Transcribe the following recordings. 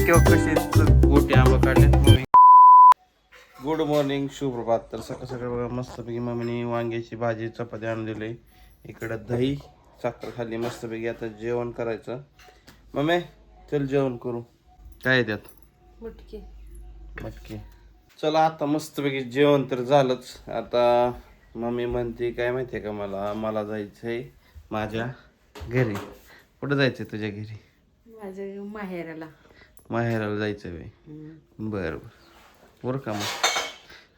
किंवा कशी गोटी आंबा काढले. गुड मॉर्निंग, सुप्रभात. तर सकाळ सकाळ बघा मस्तपैकी मम्मीने वांग्याची भाजी चपाती आणलेली. इकडं दही साखर खाल्ली मस्तपैकी. आता जेवण करायचं. मम्मी चल जेवण करू. काय त्यात मटकी मटकी. चला आता मस्तपैकी जेवण तर झालंच. आता मम्मी म्हणते काय माहितीये का, मला जायचंय माझ्या घरी. कुठं जायचंय तुझ्या घरी? माझ्या माहेराला. माहेराला जायचं बाई. बरं बरं का मग.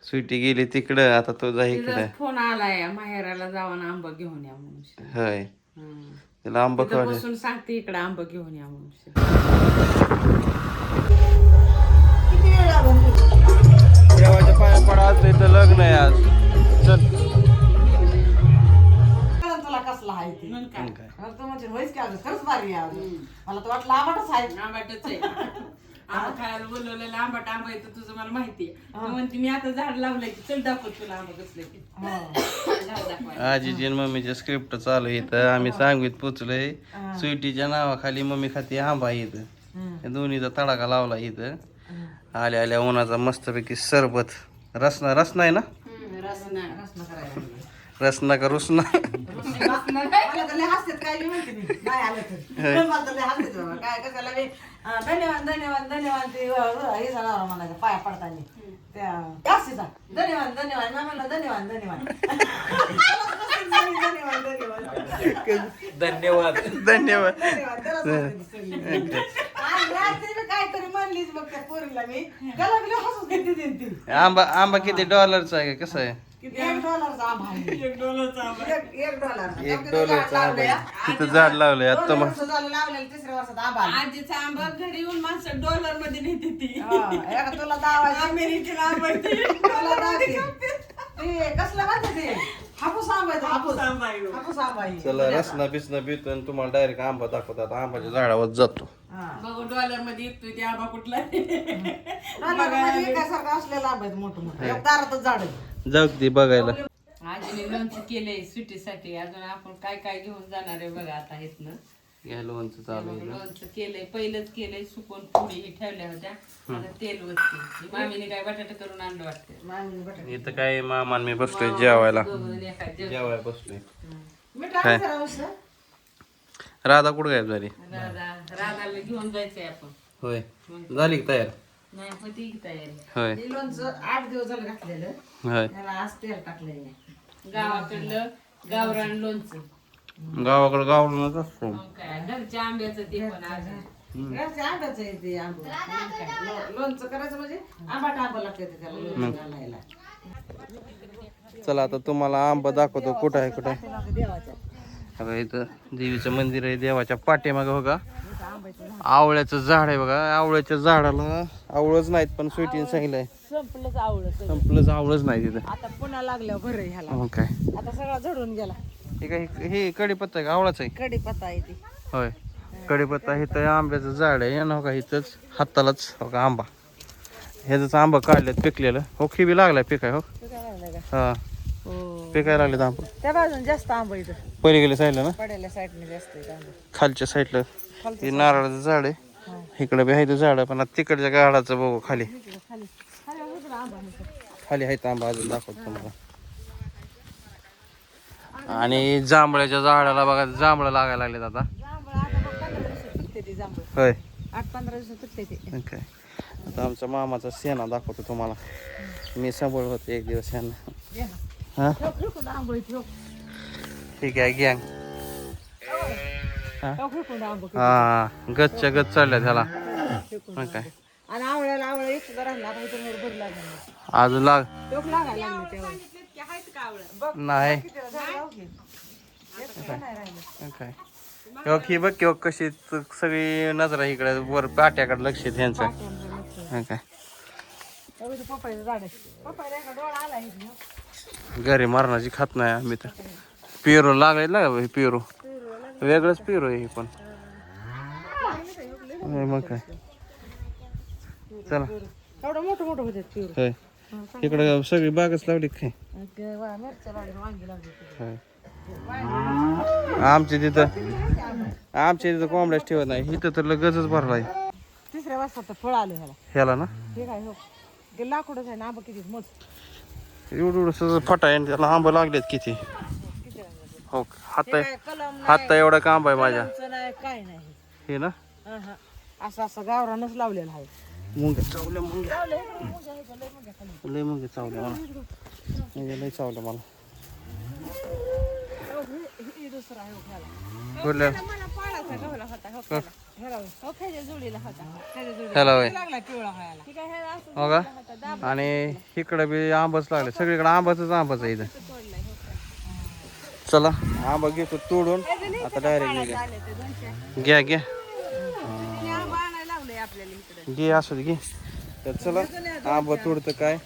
स्वीटी गेली तिकडं, आता तो जा इकडं. फोन आलाय माहेराला जाऊन आंबा घेऊन या म्हणून. होय, तिला आंबा खाऊ बसून सांगते इकडे आंबा घेऊन या म्हणून. देवाच्या पाया पडायचं इथं लग्न आहे आज. चल. तुला कसला आहे ते काय तू म्हणजे होईस की अगं खरंच भारी आहे. मला तर वाटलं आंबाटच आहे. आंबाटच आहे. आंबा खायला बोलवलेला आंबाट आंबा येतो तुझं मला माहितीये. म्हणते मी आता झाड लावलंय की चल दाखव तुला आंबा कसले की. आजीची आणि मम्मीच्या स्क्रिप्ट चालू इथं. आम्ही सांगवीत पोचलोय. स्वीटीच्या नावाखाली मम्मी खाती आंबा इथं. दोन्हीचा तडाखा लावला इथं. आल्या आल्या उन्हाचा मस्तपैकी सरबत. रसना आहे ना? रसना का रुसना? धन्यवाद धन्यवाद धन्यवाद ते हे झालं म्हणायचं पाया पडताना त्या जास्तीचा धन्यवाद धन्यवाद मामाला धन्यवाद धन्यवाद धन्यवाद धन्यवाद. काहीतरी म्हणलीच बघ त्या पोरीला मी गला हसून घेते ती. आंबा किती डॉलरचा आहे कसं आहे? $1 आंबा आहे. $1 आंबा आहे. तिथं झाड लावलंय आता मग. तिसऱ्या वर्षात आंबा आजीचा आंबा घरी येऊन माणसं $1 मध्ये नेते ती. एका तुला दावा अमेरिकेला आंबा कसलं म्हणते ते हापूस आंबा आहे, हापूस आंबा आहे. हापूस आंबा आहे. चला रसना बिसना बितो आणि तुम्हाला डायरेक्ट आंबा दाखवतात. आंबाच्या झाडावर जातो. बघू $1 मध्ये येतोय ते आंबा कुठला एकासारखं असलेला आंबा आहे मोठं मोठं. दारातच झाड आहे. जाऊ दे बघायला. आजीने लोणचं केलंय सुट्टीसाठी. अजून आपण काय काय घेऊन जाणार आहे बघा आता इथनं. या लोणचं चालू आहे. लोणचं केलंय, पहिलंच केलंय. सुकून पुडी हे ठेवल्या होत्या. आता तेल वरती मामीने काय बटाटा करून आणलं वाटतं. इथं काय मामान मी बसतोय जेवायला. जेवायला बसलोय. काय राधा कुठं गायब झाली? राधाला घेऊन जायचंय आपण. होय, झाली की तयार? नाही होती की तयारी. होय लोणचं 8 दिवस झालं घातलेलं. होय. त्याला आज तेल टाकलंय. गावाकडलं गावरान लोणचं. गावाकडे गावरूनच असतो. मग काय घरच्या आंब्याचं ते पण आज. घरच्या आंब्याचं आहे ते आंबा. लोणचं करायचं म्हणजे आंबाट आंबा लागते त्याला लोणचं घालायला. चला आता तुम्हाला आंबा दाखवतो. कुठं आहे कुठं आहे? देवाच्या बघा इथं देवीचं मंदिर आहे. देवाच्या पाठीमागे बघा आवळ्याचं झाड आहे. बघा आवळ्याच्या झाडाला आवळच नाहीत, पण स्वीटीने सांगितलंय संपलंच आवडत. संपलंच आवळच नाही तिथं. आता पुन्हा लागल्यावर बरं आहे ह्याला. मग काय आता सगळा झडून गेला. हे काय हे कढीपत्ता आहे का आवळाच आहे? कढीपत्ता आहे ती. होय कढीपत्ता. इथं आंब्याचं झाड आहे ना का इथंच हातालाच हो का आंबा. ह्याच आंबा काढलेत पिकलेलं. हो खिबी लागलाय पिकाय. हो हा पिकायला लागलेत आंबा. त्या बाजून जास्त आंबा इथं पहिले गेले साईडला ना, पडायला साईडने जास्त आहे आंबा. खालच्या साईडला हे नारळाचं झाड आहे. इकडे बी आहे ते झाड, पण आता तिकडच्या गाडाचं बघू खाली खाली खाली उजरा आंबा आहे. खाली आहे आंबा. अजून दाखवतो तुम्हाला. आणि जांभळ्याच्या झाडाला बघा जांभळं लागायला लागलेत आता. जांभळं आता मग 15 दिवसात तुटते ती जांभळं. होय 8-15 दिवसात तुटते ती. काय आता आमचा मामाचा सेना दाखवतो तुम्हाला. मी सांभाळ होते एक दिवस यांना. ये ना. हा फेकून आंबा आहे ठेव. ठीक आहे गँग. फेकून आंबा. हा गच्च्या गच चालल्या त्याला. फेकून मग काय आणि आवळ्याला आवळा एक सुद्धा राहिला. आता इथं वर भर लागला. अजून लाग टोक लागायला लागले तेव्हा. नाही काय की बघ किंवा कशी सगळी नजरा इकडे वर पाट्याकडे लक्ष आहे त्यांचं. काय पपईचं झाड आहे. पपईला एका डोळा आला आहे. घरी मरणाची खात नाही आम्ही तर. पेरू लागले ना पेरू वेगळंच पेरू आहे हे पण. मग काय चला. एवढं मोठं मोठं होते पेरू. होय इकडे सगळी बागच लावली काय? मिरच्या लागल्या, वांगी लागली. आमच्या तिथं कोंबड्याच ठेवत नाही. इथं तर लगेचच भरलाय. तिसऱ्या वर्षात फळ आलं ह्याला. ह्याला ना हे काय हो ते लाकूडच आहे ना आंबा किती मोठ एवढं एवढं फटा आहे आणि त्याला आंब लागलेत किती. किती आहे. हो हात काय कलम हात एवढा का आंबा आहे माझ्या कलमचं नाही काय नाही हे ना. असं असं गावरानच लावलेलं आहे. मुंग्या चावल्या मुंग्या लय मुंग्या चावल्या मला लय चावलं मला. दुसरा आहे हो ह्याला. कुठल्या मला पाळाचा गवला होता हो ह्याला हो खायच्या जोडीला होता खायच्या जोडीला ह्याला होय लागला पिवळा व्हायला. ठीक आहे ह्याला असं हो का. आणि इकडं बी आंबाच लागले सगळीकडे आंबाच आहे इथं. चला आंबा घेतो तोडून आता डायरेक्ट घ्या घ्या घे असू दे घे. तर चला आंबा तोडतं काय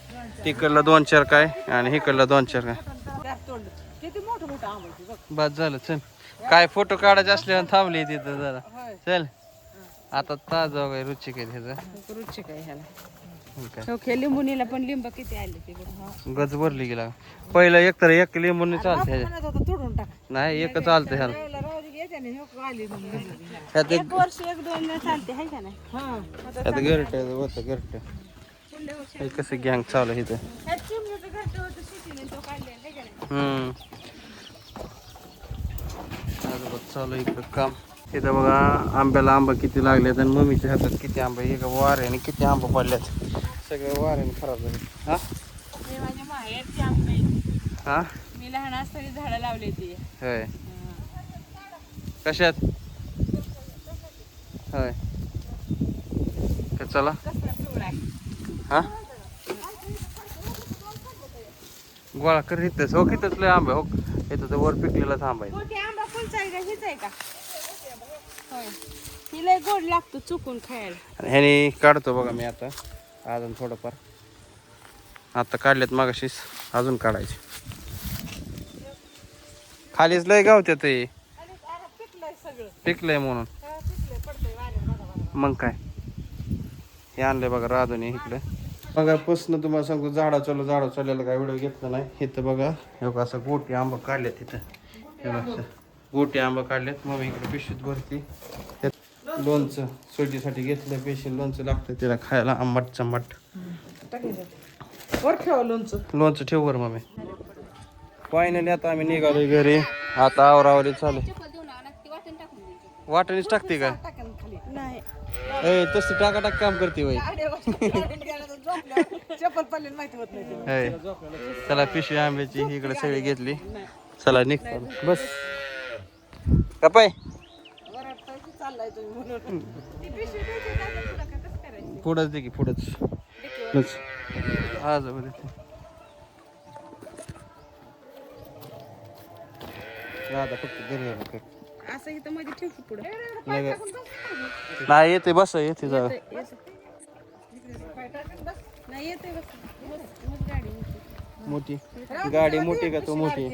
तिकडला 2-4 काय आणि इकडला 2-4 काय किती मोठं मोठं आंबा आहे बघ. बस झालं चल. काय फोटो काढायचे असल्यावर थांबली तिथं जरा चल. आता ताजा काय रुचिक आहे ह्याचं रुचिक आहे ह्याला. काय लिंबुनीला पण लिंब किती आले ते गज भरली गेला. पहिलं एक तर एक लिंबून चालते ह्याच्या तोडून टाका नाही एक चालतं ह्याला ह्यात एक वर्ष 1-2 चालते आहे का नाही. ह्यात घरट होतं घरट हे कसं गँग चालू आहे इथं. आजोबा चालू इकडं काम. इथं बघा आंब्याला आंबा किती लागलेत आणि मम्मीच्या हातात किती आंबा एका वाऱ्याने किती आंबा पडल्यात सगळे वाऱ्याने खराब झाले. हा माझ्या माहेरची आंबे हा मी लहान असताना झाडं लावली ती होय कशात होय का चला हा गोळा कर इथंच हो किथंच लय आंबा हो इथं तर वर पिकलेलाच आंबा आहे. मोठी आंबा फुलचा आहे का हीच आहे का होय ही लय गोड लागतो चुकून खायला. आणि ह्याने काढतो बघा मी आता अजून थोडंफार आता काढलेत मागाशीच अजून काढायचे. खालीच लय गावत्यात ते पिकलंय म्हणून मग काय हे आणलंय बघा राधूने इकडे बघा पसन तुम्हाला सांगतो झाडा चाललेला काय व्हिडिओ घेतला नाही. इथं बघा हे बघा असं गोटी आंबा काढल्यात तिथं हे बघा गोटी आंबा काढल्यात मग इकडे पिशवीत भरती लोणचं सोडीसाठी घेतलं पेशंट लोणचं लागतं त्याला खायला आंबट चंबट लोणचं ठेव वर मग फायनली आता आम्ही निघालो घरी. आता आवरावरी चालू वाटणीच टाकते का नाही ए तसं टाकाटाक काम करते बाई. चप्पल पडले माहिती होत नाही. चला पिशवी आंब्याची इकडे सगळी घेतली. चला निघतो बस कपाय चाललाय तुम्ही म्हणून पुढंच दे की पुढंच आज आता फक्त घरी यायला कर. असं इथं मध्ये ठेव की पुढं नाही येते बस येते जा नाही येते बस गाडी मोठी गाडी मोठी का तू मोठी